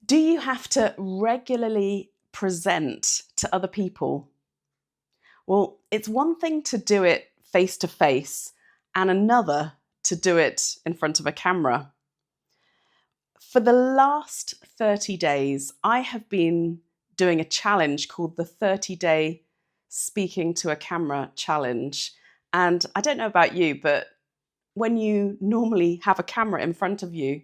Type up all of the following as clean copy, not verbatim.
Do you have to regularly present to other people? Well, it's one thing to do it face to face and another to do it in front of a camera. For the last 30 days, I have been doing a challenge called the 30-day Speaking to a Camera Challenge. And I don't know about you, but when you normally have a camera in front of you,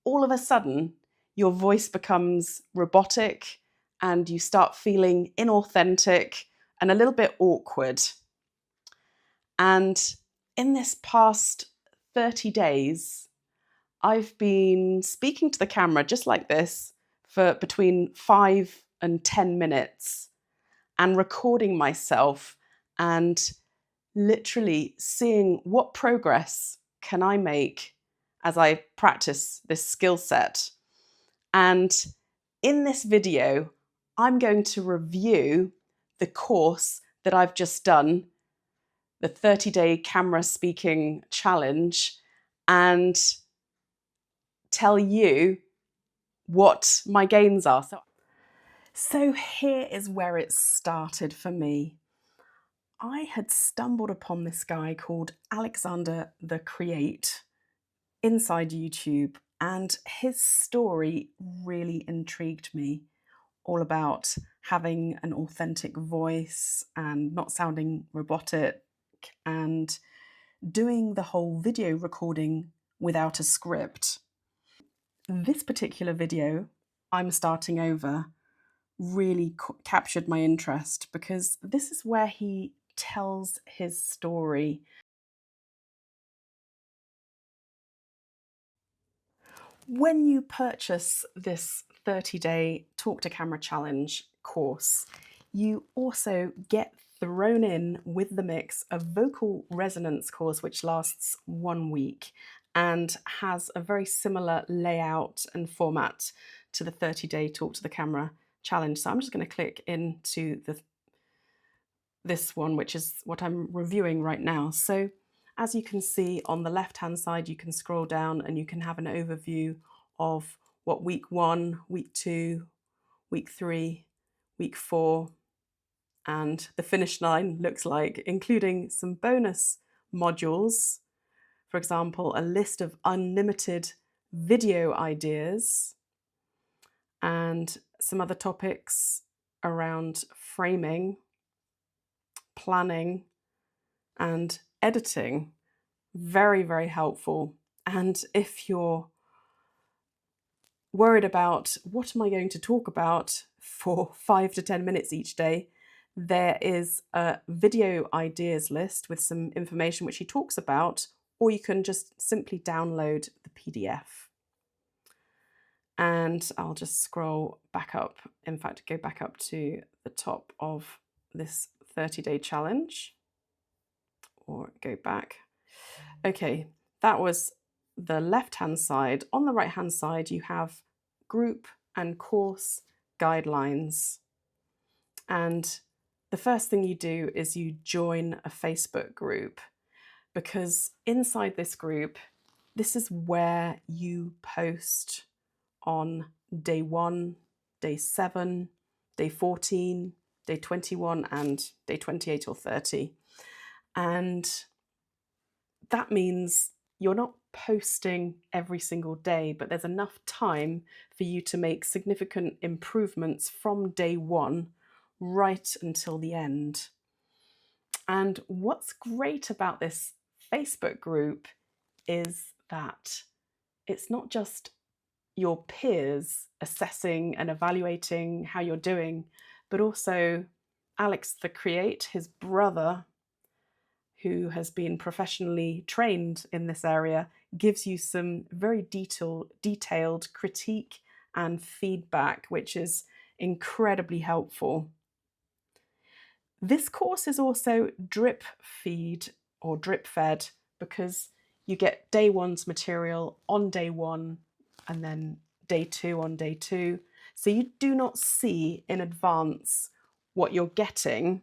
all of a sudden your voice becomes robotic and you start feeling inauthentic and a little bit awkward. And in this past 30 days, I've been speaking to the camera just like this for between 5 and 10 minutes and recording myself and literally seeing what progress can I make as I practice this skill set. And in this video, I'm going to review the course that I've just done, the 30-day camera speaking challenge, and tell you what my gains are. So here is where it started for me. I had stumbled upon this guy called Alexander the Create inside YouTube, and his story really intrigued me, all about having an authentic voice and not sounding robotic and doing the whole video recording without a script. This particular video, I'm starting over, really captured my interest because this is where he tells his story. When you purchase this 30-day Talk to Camera Challenge course, you also get thrown in with the mix a vocal resonance course which lasts 1 week and has a very similar layout and format to the 30-day Talk to the Camera Challenge. So I'm just going to click into this one, which is what I'm reviewing right now. So as you can see on the left-hand side, you can scroll down and you can have an overview of what week 1, week 2, week 3, week 4, and the finish line looks like, including some bonus modules. For example, a list of unlimited video ideas and some other topics around framing, planning, and editing. Very, very helpful. And if you're worried about what am I going to talk about for 5 to 10 minutes each day, there is a video ideas list with some information which he talks about, or you can just simply download the PDF. And I'll just scroll back up, in fact, go back up to the top of this 30-day challenge, or go back. Okay, that was the left-hand side. On the right-hand side, you have group and course guidelines. And the first thing you do is you join a Facebook group, because inside this group, this is where you post on day 1, day 7, day 14, day 21, and day 28 or 30. And that means you're not posting every single day, but there's enough time for you to make significant improvements from day 1 right until the end. And what's great about this Facebook group is that it's not just your peers assessing and evaluating how you're doing, but also Alex the Create, his brother, who has been professionally trained in this area, gives you some very detailed critique and feedback, which is incredibly helpful. This course is also drip fed, because you get day 1's material on day 1 and then day 2 on day 2. So you do not see in advance what you're getting,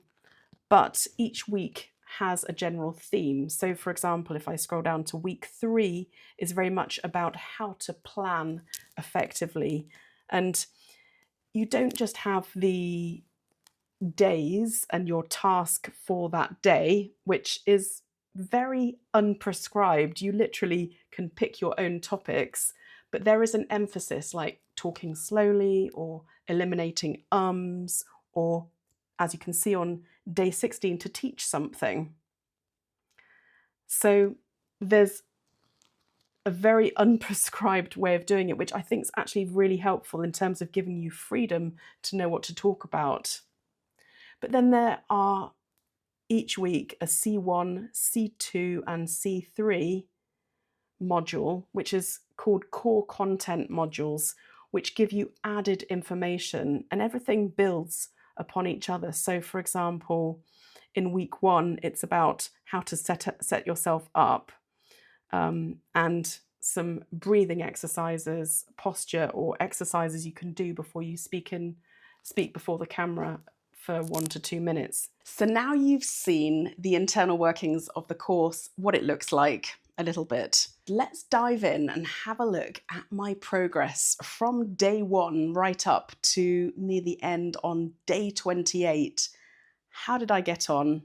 but each week has a general theme. So for example, if I scroll down to week 3, is very much about how to plan effectively And you don't just have the days and your task for that day, which is very unprescribed. You literally can pick your own topics, but there is an emphasis like talking slowly or eliminating ums, or as you can see on day 16, to teach something. So there's a very unprescribed way of doing it, which I think is actually really helpful in terms of giving you freedom to know what to talk about. But then there are each week a C1, C2 and C3 module, which is called core content modules, which give you added information, and everything builds upon each other. So for example, in week 1, it's about how to set yourself up, and some breathing exercises, posture, or exercises you can do before you speak before the camera for 1 to 2 minutes. So now you've seen the internal workings of the course, what it looks like a little bit. Let's dive in and have a look at my progress from day 1 right up to near the end on day 28. How did I get on,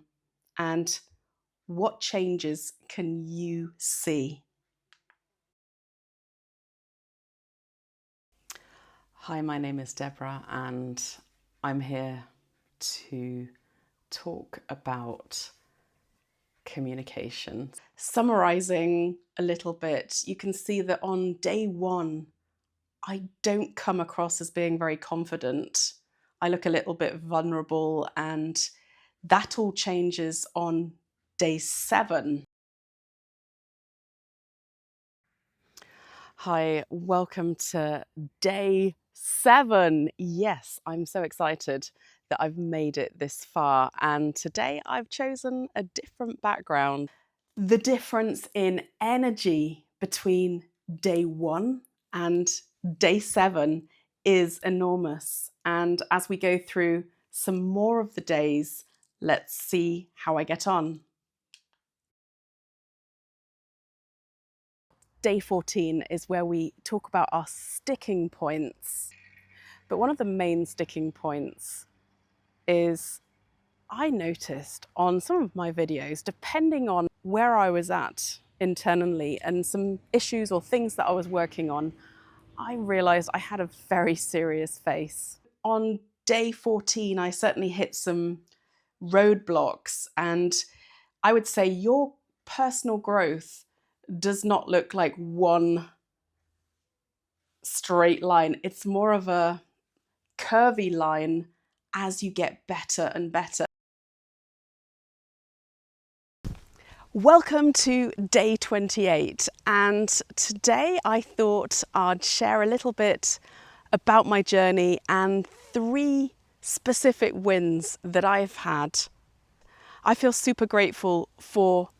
and what changes can you see? Hi, my name is Deborah, and I'm here to talk about communication. Summarizing a little bit, you can see that on day 1, I don't come across as being very confident. I look a little bit vulnerable, and that all changes on day 7. Hi, welcome to day 7. Yes, I'm so excited that I've made it this far, and today I've chosen a different background. The difference in energy between day 1 and day 7 is enormous, and as we go through some more of the days, let's see how I get on. Day 14 is where we talk about our sticking points. But one of the main sticking points is I noticed on some of my videos, depending on where I was at internally and some issues or things that I was working on, I realized I had a very serious face. On day 14, I certainly hit some roadblocks, and I would say your personal growth does not look like one straight line. It's more of a curvy line as you get better and better. Welcome to day 28, and today I thought I'd share a little bit about my journey and 3 specific wins that I've had. I feel super grateful for,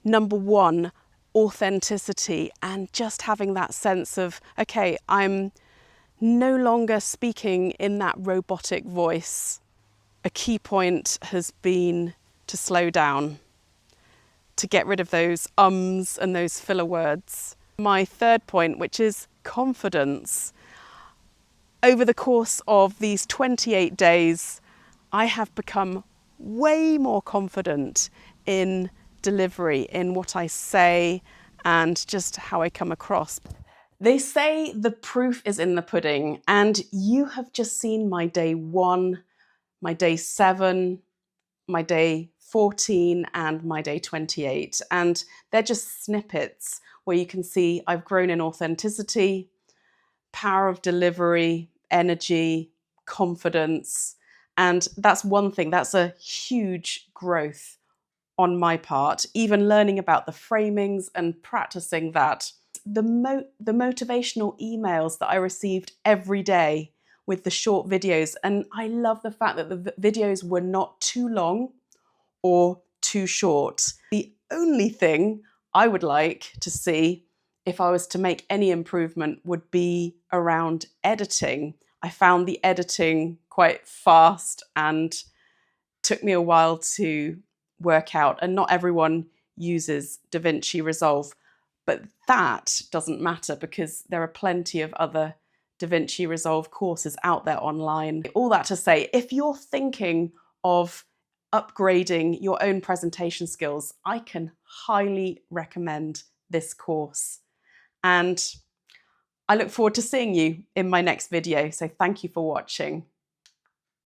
number 1, authenticity, and just having that sense of, okay, I'm no longer speaking in that robotic voice. A key point has been to slow down, to get rid of those ums and those filler words. My third point, which is confidence. Over the course of these 28 days, I have become way more confident in delivery, in what I say, and just how I come across. They say the proof is in the pudding, and you have just seen my day 1, my day 7, my day 14 and my day 28. And they're just snippets where you can see I've grown in authenticity, power of delivery, energy, confidence. And that's one thing, that's a huge growth on my part, even learning about the framings and practicing that. The motivational emails that I received every day with the short videos, and I love the fact that the videos were not too long or too short. The only thing I would like to see, if I was to make any improvement, would be around editing. I found the editing quite fast and took me a while to work out, and not everyone uses DaVinci Resolve, but that doesn't matter because there are plenty of other DaVinci Resolve courses out there online. All that to say, if you're thinking of upgrading your own presentation skills, I can highly recommend this course. And I look forward to seeing you in my next video. So thank you for watching.